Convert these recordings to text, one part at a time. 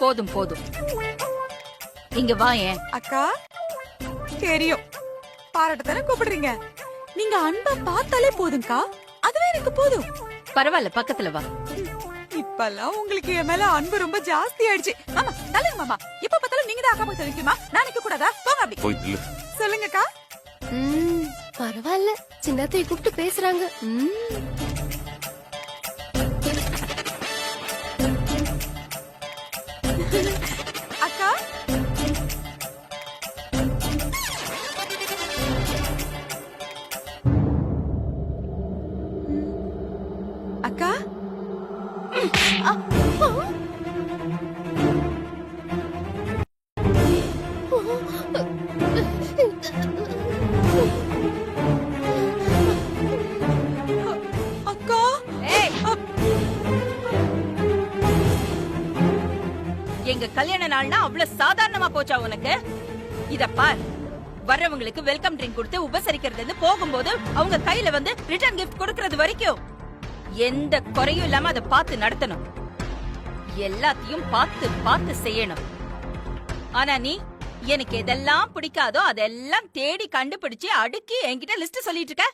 போதும் போதும், இங்க வா. ஏன் அக்கா தெரியும், பாராட்டத்தானே கூப்பிடுறீங்க. நீங்க அன்பா பார்த்தாலே போதும்க்கா, அதுவே எனக்கு போதும். பரவாயில்ல, பக்கத்துல வா. இப்பெல்லாம் உங்களுக்கு என் மேல அன்பு ரொம்ப ஜாஸ்தி ஆயிடுச்சு. மாமா தள்ளுங்க மாமா, இப்ப பார்த்தாலும் நீங்க தான் அக்கா பக்கத்துல நிக்குமா, நான் நிக்க கூடாதா? போங்க அப்படி போய் நில்லு. சொல்லுங்கக்கா. பரவாயில்ல, சின்னத்தைய கூப்பிட்டு பேசுறாங்க. அக்கா அக்கா அக்கா எங்க கல்யாண நாள்னா அவ்வளவு சாதாரணமா போச்சா உனக்கு? இத பார், வர்றவங்களுக்கு வெல்கம் ட்ரிங்க் கொடுத்து உபசரிக்கிறதுல இருந்து போகும்போது அவங்க கையில வந்து ரிட்டர்ன் கிஃப்ட் கொடுக்கறது வரைக்கும் எந்த குறையும் இல்லாம அதை பார்த்து நடத்தணும். எல்லாத்தையும் பார்த்து பார்த்து செய்யணும். ஆனா நீ எனக்கு எதெல்லாம் பிடிக்காதோ அதெல்லாம் தேடி கண்டுபிடிச்சு அடுக்கி என்கிட்ட லிஸ்ட் சொல்லிட்டு இருக்க.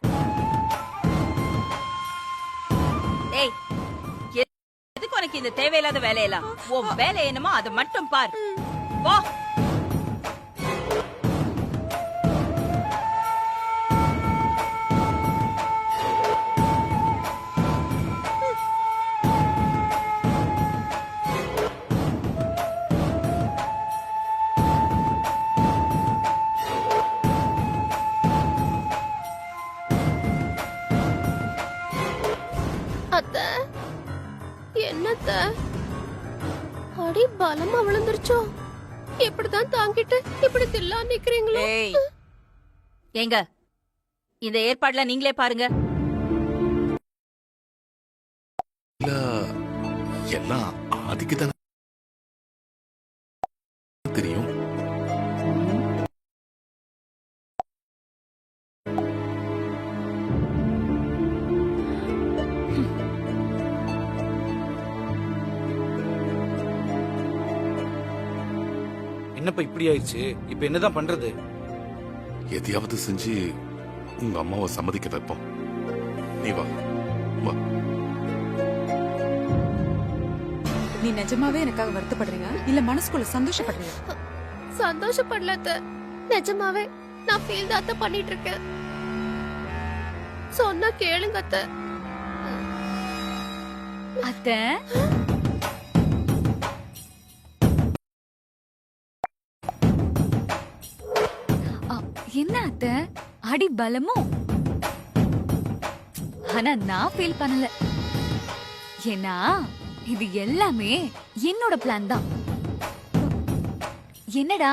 ஏய், எதுக்கு உனக்கு இந்த தேவையில்லாத வேலையெல்லாம்? உன் வேலை என்னமோ அதை மட்டும் பார். போ. அத்தை, என்னத்த அடி பலமா விழுந்துருச்சோ? எப்படிதான் தாங்கிட்டு இப்படி தில்லா நிக்கிறீங்களோ? ஏய், ஏங்க, இந்த ஏற்பாடுல நீங்களே பாருங்க. இல்ல, எல்லாம் ஆதிக்கு தானே தெரியும். என்னப்பா இப்படி ஆயிடுச்சு? இப்ப என்னதான் பண்றது? எதையாவது செஞ்சு உங்க அம்மாவை சம்மதிக்க வைப்போம். நீ வா வா. நீ நிஜமாவே எனக்காக வருத்தப்படுறீங்க இல்ல மனசுக்குள்ள சந்தோஷப்படுறீங்க? சந்தோஷப்படல அத்தை, நிஜமாவே நான் ஃபீல் தான் அத்தை பண்ணிட்டு இருக்கேன். சொன்னா கேளுங்க அத்தை. அத்தை, என்ன அத்தை அடி பலமும்? ஆனா நான் ஃபீல் பண்ணல. ஏன்னா இது எல்லாமே என்னோட பிளான் தான். என்னடா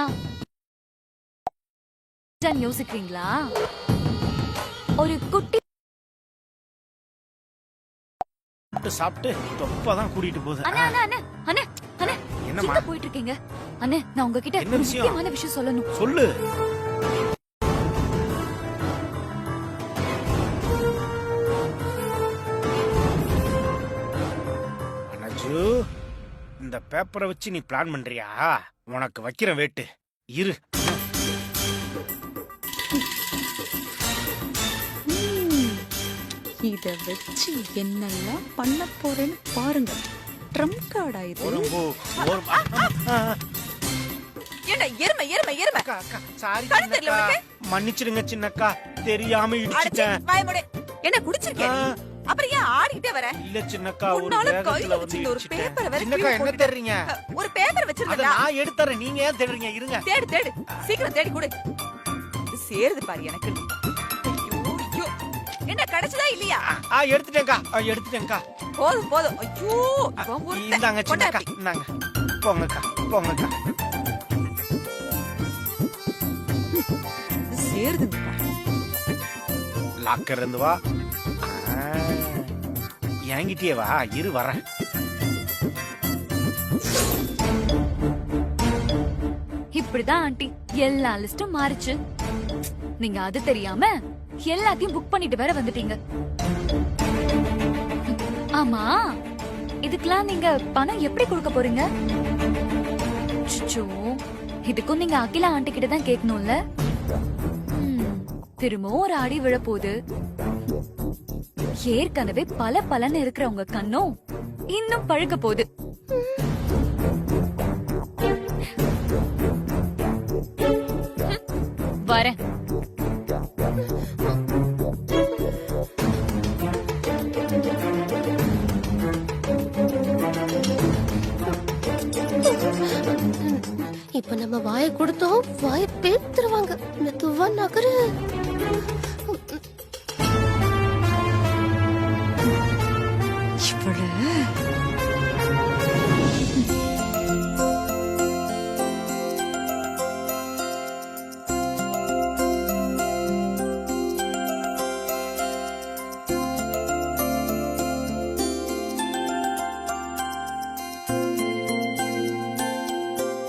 யோசிக்கிறீங்களா? ஒரு குட்டி சாப்பிட்டு தொப்பதான் கூட்டிட்டு போகுது. அண்ணா அண்ணா அண்ணா அண்ணா அண்ணா, என்னம்மா? எங்க போயிட்டு இருக்கீங்க? அண்ணா, நான் உங்ககிட்ட என்ன ஒரு விஷயம்? முக்கியமான விஷயம் சொல்லணும். சொல்லு. அனஜு, இந்த பேப்பரை வச்சு நீ பிளான் பண்றியா? உனக்கு வைக்கிறேன் வேட்டு, இரு. இத வச்சு என்னெல்லாம் பண்ண போறேன்னு பாருங்க. ட்ரம் கார்டா இது? ஏண்டா எருமை எருமை எருமை. அக்கா, அக்கா, சாரி கண்ணு தெரியல சின்னக்கா. உனக்கு? மன்னிச்சிடுங்க சின்னக்கா, தெரியாம அடச்சே, இடிச்சிட்டேன். வாய மூடு. என்ன குடிச்சிருக்கியா நீ? அப்புறம் ஏன் ஆடிட்டே வர? இல்ல சின்னக்கா, ஒரு உன்னால வேகத்துல கையில வந்து வச்சிருந்த ஒரு இடிச்சிட்டேன். பேப்பரை வேற சின்னக்கா, கீழே என்ன போட்டுட்ட. தேடுறீங்க? ஒரு பேப்பர் அத வச்சிருந்தா நான் எடுத்துறேன், நீங்க ஏன் தேடுறீங்க? இருங்க. தேடு தேடு, சீக்கிரம் தேடி கொடு. இது சேருது பாரு எனக்கு. ஐயோ, ஐயோ. என்ன கிடைச்சதா இல்லையா? எடுத்துட்டேன்க்கா. போதும் போதும். ஐயோ, இவன் ஒருத்தன். இந்தாங்க சின்னக்கா, கொண்டாட்டி. இந்தாங்க. போங்கக்கா, போங்கக்கா. இது சேருதுங்க பாரு. லாக்கர் இருந்து வா. என்கிட்டயே வா, இரு வரேன். இப்படிதான் ஆண்டி எல்லா லிஸ்டும் மாறிச்சு. நீங்க அது தெரியாம எல்லாத்தையும் புக் பண்ணிட்டு வேற வந்துட்டீங்க. ஆமா, இதுக்கெல்லாம் நீங்க பணம் எப்படி கொடுக்க போறீங்க? அச்சச்சோ, இதுக்கும் நீங்க அகிலா ஆண்டி கிட்ட தான் கேட்கணும்ல. திரும்பவும் ஒரு அடி விழ போகுது. ஏற்கனவே பல பலன்னு இருக்கிற உங்க கண்ணும் இன்னும் பழுக்க போகுது. வரேன். இப்ப நம்ம வாயை கொடுத்தோம், வாயை பேத்துருவாங்க. மெதுவா நகரு. இவள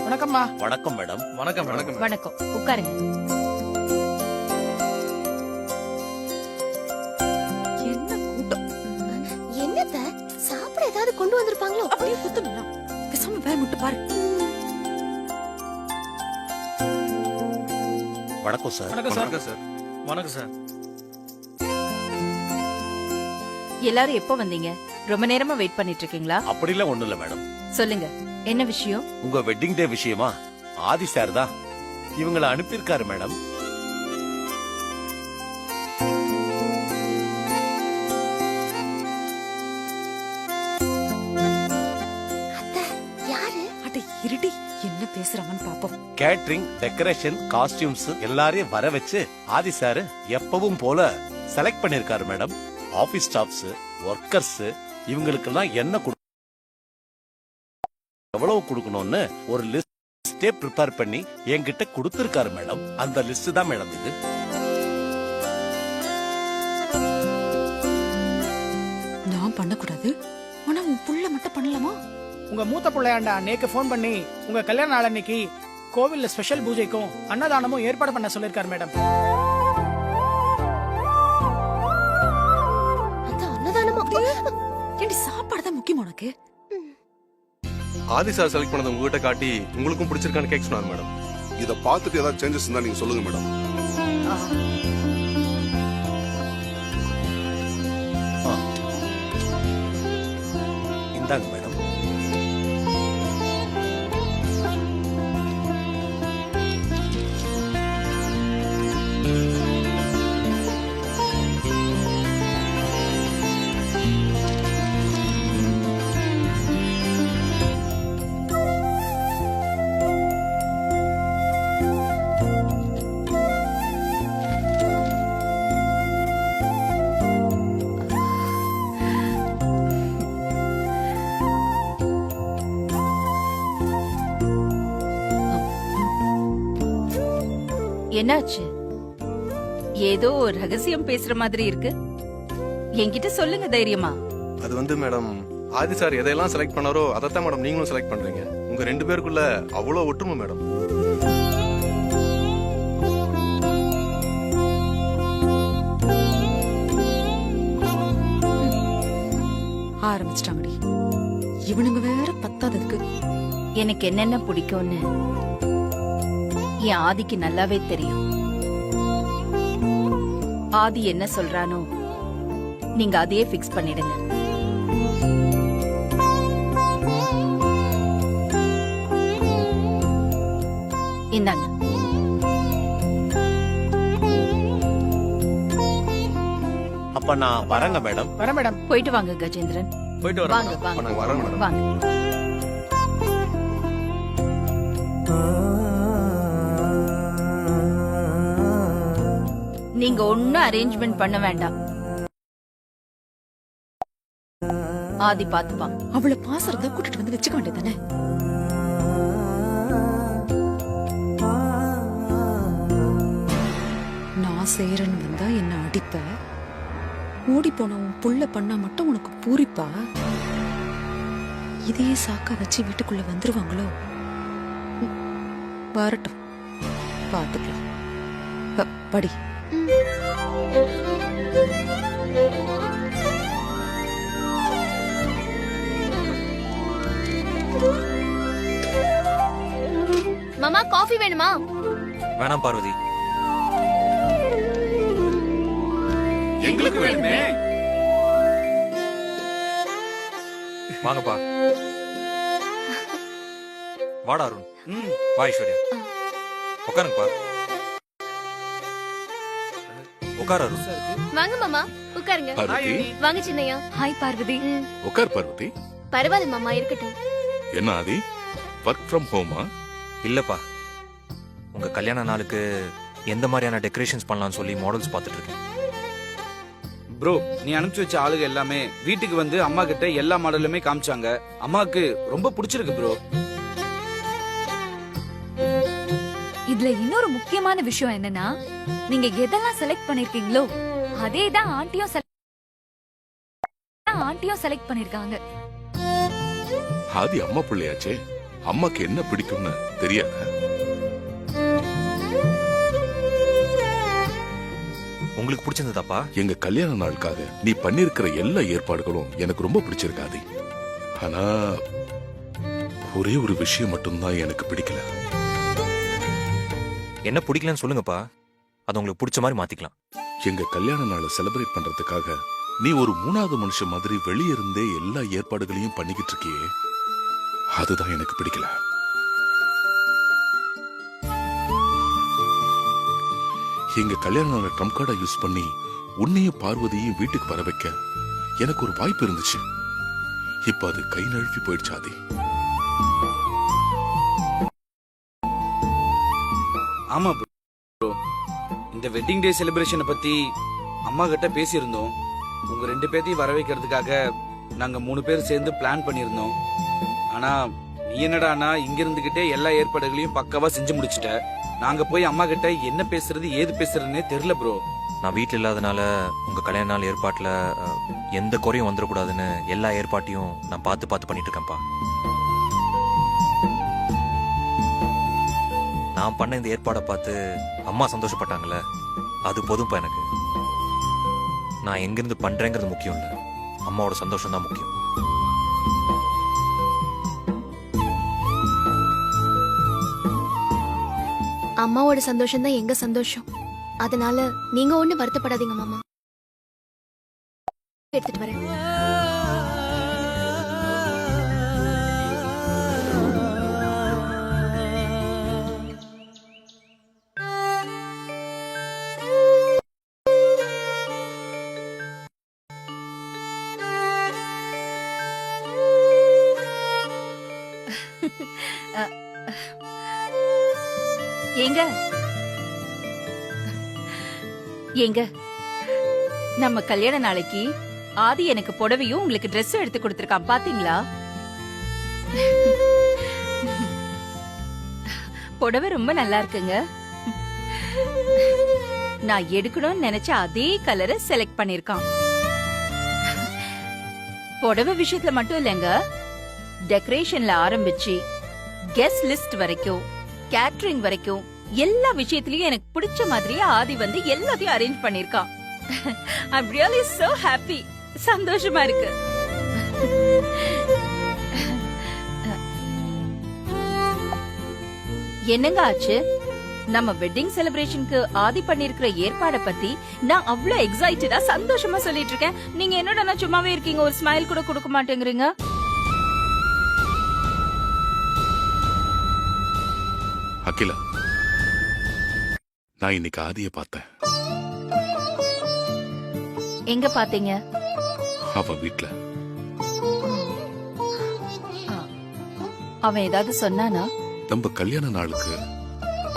வணக்கம்மா. வணக்கம் மேடம். வணக்கம் வணக்கம். வணக்கம், உட்காருங்க. என்ன கூட்டம். என்னத்த சாப்பிட ஏதாவது கொண்டு வந்திருப்பாங்களோ? அப்படியே குத்துனா பேசாம வேலை முட்டு பாரு. வணக்கம் சார். வணக்கம் சார். வணக்கம் சார். எல்லாரும் எப்போ வந்தீங்க? ரொம்ப நேரமா வெயிட் பண்ணிட்டு இருக்கீங்களா? அப்படிலாம் ஒண்ணும் இல்ல மேடம். சொல்லுங்க, என்ன விஷயம்? உங்க வெட்டிங் டே விஷயமா ஆதி சார் தான் இவங்களை அனுப்பியிருக்காரு மேடம். யாரு? அட இருடி, என்ன பேசுறாங்கன்னு பாப்போம். கேட்டரிங், டெக்கரேஷன், காஸ்டியூம்ஸ் எல்லாரையும் வர வச்சு ஆதி சார் எப்பவும் போல செலக்ட் பண்ணிருக்காரு மேடம். ஆபீஸ் ஸ்டாஃப்ஸ், ஒர்க்கர்ஸ் இவங்களுக்கெல்லாம் என்ன எவ்வளவு கொடுக்கணும்னு ஒரு லிஸ்டே ப்ரிப்பேர் பண்ணி என்கிட்ட கொடுத்திருக்காரு மேடம். அந்த லிஸ்ட் தான் மேடம் இது. நான் பண்ணக்கூடாது, ஆனா உன் புள்ள மட்டும் பண்ணலாமா? உங்க மூத்த பிள்ளையாண்டா நேக்கு ஃபோன் பண்ணி உங்க கல்யாண நாள் அன்னைக்கு கோவில்ல ஸ்பெஷல் பூஜைக்கும் அன்னதானமும் ஏற்பாடு பண்ண சொல்லிருக்காரு மேடம். அன்னதானமா? ஏண்டி சாப்பாடு தான் முக்கியம் உனக்கு? ஆதி சார் செலக்ட் பண்ணது உங்ககிட்ட காட்டி உங்களுக்கும் பிடிச்சிருக்கான்னு கேட்க சொன்னார் மேடம். இத பார்த்துட்டு ஏதாவது சேஞ்சஸ் இருந்தா நீங்க சொல்லுங்க மேடம். இந்தாங்க மேடம். என்னாச்சு? ஏதோ ரகசியம் பேசுற மாதிரி இருக்கு. என்கிட்ட சொல்லுங்க தைரியமா. அது வந்து மேடம், ஆதி சார் எதையெல்லாம் செலக்ட் பண்ணாரோ அதைத்தான் மேடம் நீங்களும் செலக்ட் பண்றீங்க. உங்க ரெண்டு பேருக்குள்ள அவ்வளவு ஒற்றுமை மேடம். ஆரம்பிச்சிட்டாங்கடி இவனுங்க, வேற பத்தாததுக்கு. எனக்கு என்னென்ன பிடிக்கும்னு என் ஆதிக்கு நல்லாவே தெரியும். ஆதி என்ன சொல்றானோ நீங்க அதையே பிக்ஸ் பண்ணிடுங்க. இந்தாங்க. அப்ப நான் வரேங்க மேடம். வரேன் மேடம். போயிட்டு வாங்க கஜேந்திரன். போயிட்டு வாங்க வரேன். வாங்க நாங்க வரோம் மேடம். வாங்க. நீங்க ஒன்னும் அரேஞ்ச்மெண்ட் பண்ண வேண்டாம். ஆதி பாத்துப்பான். அவளை பாசறத கூட்டிட்டு வந்து வச்சுக்க வேண்டியதானே? நான் செய்யறேன்னு வந்தா என்ன அடிப்ப? ஓடி போன உன் புள்ள பண்ணா மட்டும் உனக்கு பூரிப்பா? இதையே சாக்கா வச்சு வீட்டுக்குள்ள வந்துருவாங்களோ? வரட்டும், பாத்துக்கலாம். படி. மாமா காஃபி வேணுமா? வேணாம் பார்வதி. எங்களுக்கு வேணுமே. வாங்கப்பா. வாடா அருண். வா ஐஸ்வர்யா. உட்காருங்கப்பா. உட்கார் அருண். வாங்க மாமா உட்காருங்க. பார்வதி வாங்க சின்னையா. ஹாய் பார்வதி. உட்கார் பார்வதி. பரவாயில்ல மாமா இருக்கட்டும். என்ன ஆதி, ஒர்க் ஃப்ரம் ஹோமா? இல்லப்பா, உங்க கல்யாண நாளுக்கு எந்த மாதிரியான டெக்கரேஷன்ஸ் பண்ணலாம்னு சொல்லி மாடல்ஸ் பார்த்துட்டு இருக்கேன். ப்ரோ, நீ அனுப்பிச்சு வச்ச ஆளுங்க எல்லாமே வீட்டுக்கு வந்து அம்மா கிட்ட எல்லா மாடலுமே காமிச்சாங்க. அம்மாக்கு ரொம்ப பிடிச்சிருக்கு ப்ரோ. இதுல இன்னொரு முக்கியமான விஷயம் என்னன்னா, நீங்க எதெல்லாம் செலக்ட் பண்ணிருக்கீங்களோ அதே தான் ஆண்டியும் செலக்ட் பண்ணிருக்காங்க. ஆதி அம்மா பிள்ளையாச்சே, அம்மாக்கு என்ன பிடிக்கும்னு தெரியாத? உங்களுக்கு பிடிச்சிருந்ததாப்பா? எங்க கல்யாண நாளுக்காக நீ பண்ணிருக்கிற எல்லா ஏற்பாடுகளும் எனக்கு ரொம்ப பிடிச்சிருக்கு ஆதி. ஆனா ஒரே ஒரு விஷயம் மட்டும்தான் எனக்கு பிடிக்கல. என்ன பிடிக்கலன்னு சொல்லுங்கப்பா, அது உங்களுக்கு பிடிச்ச மாதிரி மாத்திக்கலாம். எங்க கல்யாண நாளை செலிப்ரேட் பண்றதுக்காக நீ ஒரு 3வது மனுஷன் மாதிரி வெளியே இருந்தே எல்லா ஏற்பாடுகளையும் பண்ணிக்கிட்டு இருக்கியே, அதுதான் எனக்கு பிடிக்கல. எங்க கல்யாண நாளை ட்ரம்ப் கார்டை யூஸ் பண்ணி உன்னையும் பார்வதியையும் வீட்டுக்கு வர வைக்க எனக்கு ஒரு வாய்ப்பு இருந்துச்சு. இப்ப அது கை நழுவி போயிடுச்சு ஆதி. ஆமா ப்ரோ, இந்த வெட்டிங் டே செலிப்ரேஷனை பத்தி அம்மா கிட்ட பேசியிருந்தோம். உங்க 2 பேர்த்தையும் வர வைக்கிறதுக்காக நாங்க 3 பேர் சேர்ந்து பிளான் பண்ணியிருந்தோம். ஆனா நீ என்னடானா இங்க இருந்துகிட்டே எல்லா ஏற்பாடுகளையும் பக்காவா செஞ்சு முடிச்சிட்ட. நாங்க போய் அம்மா கிட்ட என்ன பேசுறது ஏது பேசுறதுன்னே தெரியல ப்ரோ. நான் வீட்டில் இல்லாதனால உங்க கல்யாண நாள் ஏற்பாட்டில் எந்த குறையும் வந்துடக்கூடாதுன்னு எல்லா ஏற்பாட்டையும் நான் பார்த்து பண்ணிட்டு இருக்கேன்ப்பா. நான் பண்ண இந்த ஏற்பாடை பார்த்து அம்மா சந்தோஷப்பட்டாங்கல்ல, அது போதும்ப்பா எனக்கு. நான் எங்கிருந்து பண்றேங்கிறது முக்கியம் இல்லை, அம்மாவோட சந்தோஷம் தான் முக்கியம். அம்மாவோட சந்தோஷம் தான் எங்க சந்தோஷம். அதனால நீங்க ஒண்ணு வருத்தப்படாதீங்க மாமா. எடுத்துட்டு வரேன். ஏங்க ஏங்க நம்ம கல்யாண நாளைக்கு ஆதி எனக்கு புடவையும் உங்களுக்கு Dress எடுத்து கொடுத்திருக்கான், பாத்தீங்களா? புடவை ரொம்ப நல்லா இருக்குங்க. நான் எடுக்கணும்னு நினைச்ச அதே கலரை செலக்ட் பண்ணிருக்கான். புடவை விஷயத்துல மட்டும் இல்லங்க, டெக்கரேஷன்ல ஆரம்பிச்சு கெஸ்ட் லிஸ்ட் வரைக்கும் கேட்டரிங் வரைக்கும் எல்லா விஷயத்திலயும் எனக்கு பிடிச்ச மாதிரியே ஆதி வந்து எல்லாத்தையும் அரேஞ்ச் பண்ணிருக்கான். I'm really so happy. சந்தோஷமா இருக்கு. என்னங்க ஆச்சு? நம்ம வெட்டிங் செலிப்ரேஷனுக்கு ஆதி பண்ணிருக்கிற ஏற்பாடை பத்தி நான் அவ்வளவு எக்ஸைட்டடா சந்தோஷமா சொல்லிட்டு இருக்கேன். நீங்க என்னடா சும்மாவே இருக்கீங்க, ஒரு ஸ்மைல் கூட கொடுக்க மாட்டேங்கிறீங்க. அகிலா, நான் இன்னைக்கு ஆதியை பார்த்தேன். எங்க பாத்தீங்க? அவன் வீட்ல. அவன் ஏதாவது சொன்னானா? நம்ம கல்யாண நாளுக்கு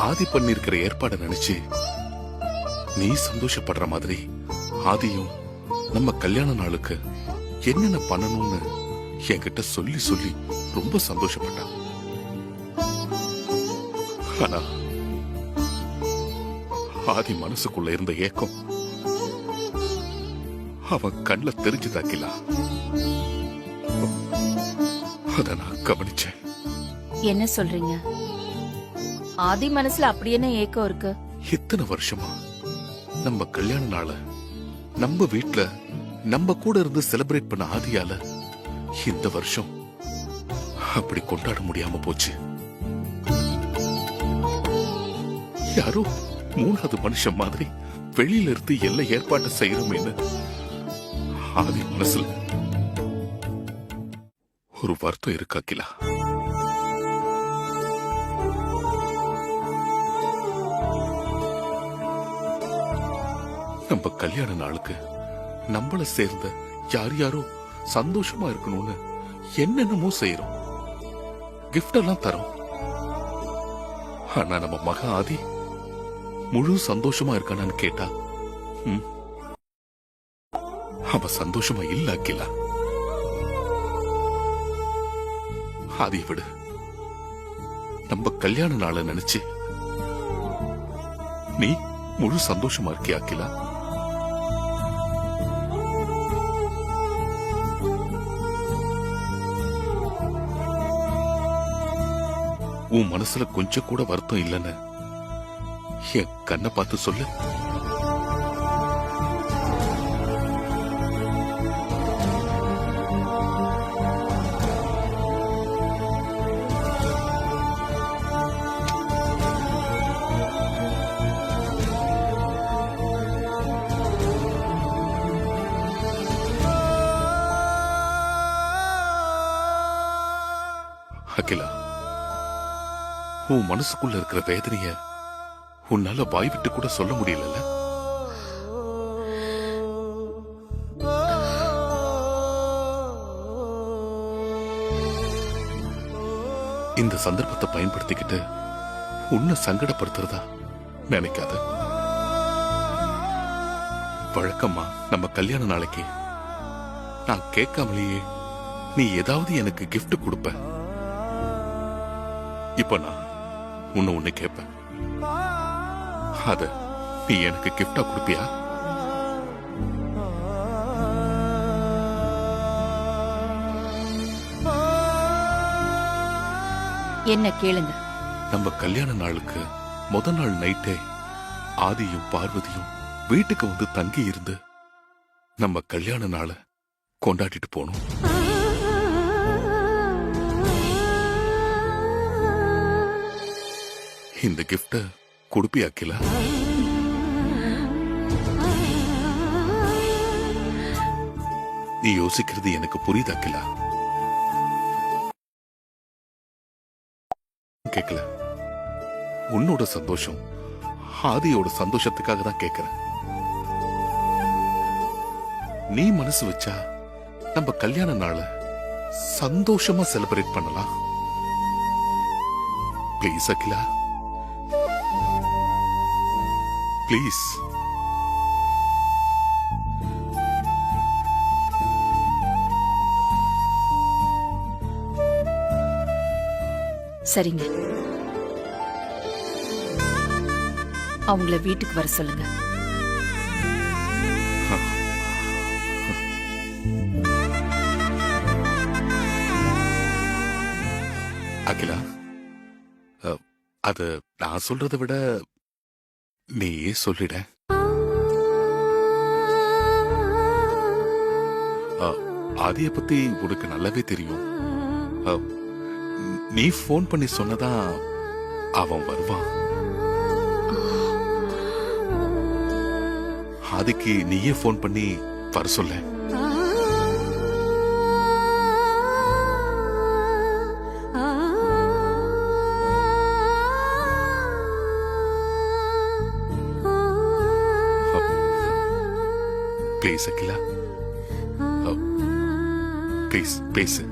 ஆதி பண்ணிருக்கிற ஏற்பாட நினைச்சு நீ சந்தோஷப்படுற மாதிரி ஆதியும் நம்ம கல்யாண நாளுக்கு என்னென்ன பண்ணணும்னு என்கிட்ட சொல்லி சொல்லி ரொம்ப சந்தோஷப்பட்டான். ஆனா ஆதி மனசுக்குள்ள இருந்த ஏக்கம் அவன் கண்ணுல தெரிஞ்சுதாக்கிலா. அத நான் கவனிச்சேன். என்ன சொல்றீங்க? ஆதி மனசுல அப்படி என்ன ஏக்கம் இருக்கு? இத்தனை வருஷமா நம்ம கல்யாண நாள நம்ம வீட்ல நம்ம கூட இருந்து செலிப்ரேட் பண்ண ஆதியால இந்த வருஷம் அப்படி கொண்டாட முடியாம போச்சு. யாரோ மூணாவது மனுஷன் மாதிரி வெளியில இருந்து எல்லா ஏற்பாட்டை செய்யறோமேன்னு ஆதி மனசுல ஒரு வருத்தம் இருக்கு அகிலா. நம்ம கல்யாண நாளுக்கு நம்மள சேர்ந்த யார் யாரோ சந்தோஷமா இருக்கணும்னு என்னென்னமோ செய்யறோம், கிஃப்ட் எல்லாம் தரோம். ஆனா நம்ம மக ஆதி முழு சந்தோஷமா இருக்கானான்னு கேட்டா அவ சந்தோஷமா இல்ல அகிலா. ஆதி விடு, நம்ம கல்யாண நாளை நினைச்சு நீ முழு சந்தோஷமா இருக்கியா அகிலா? உன் மனசுல கொஞ்சம் கூட வருத்தம் இல்லைன்னு என் கண்ணை பார்த்து சொல்லு. அகிலா, உன் மனசுக்குள்ள இருக்கிற வேதனைய உன்னால வாய் விட்டு கூட சொல்ல முடியல. இந்த சந்தர்ப்பத்தை பயன்படுத்திக்கிட்டு உன்னை சங்கடப்படுத்துறதா நினைக்காத. வழக்கமா நம்ம கல்யாண நாளைக்கு நான் கேட்காமலேயே நீ ஏதாவது எனக்கு gift கொடுப்ப. இப்ப நான் உன்னை கேட்பேன், அத நீ எனக்கு கிஃப்டா கொடுப்பியா? என்ன கேளுங்க. நம்ம கல்யாண நாளுக்கு முத நாள் நைட்டே ஆதியும் பார்வதியும் வீட்டுக்கு வந்து தங்கி இருந்து நம்ம கல்யாண நாளை கொண்டாடிட்டு போனோம். இந்த கிஃப்ட கொடுப்பியா அகிலா? நீ யோசிக்கிறது எனக்கு புரியுது அகிலா. கேட்கல, உன்னோட சந்தோஷம் ஆதியோட சந்தோஷத்துக்காக தான் கேட்கிறேன். நீ மனசு வச்சா நம்ம கல்யாண நாளை சந்தோஷமா செலிப்ரேட் பண்ணலாம். Please Akila, please. சரிங்க, அவங்கள வீட்டுக்கு வர சொல்லுங்க. அகிலா, அது நான் சொல்றதை விட நீயே சொல்லிட. ஆதிய பத்தி உனக்கு நல்லாவே தெரியும். நீ போன் பண்ணி சொன்னதா அவன் வருவான். ஆதிக்கு நீயே போன் பண்ணி வர சொல்ல. ப்ளீஸ் அகிலா, ப்ளீஸ் பேசு.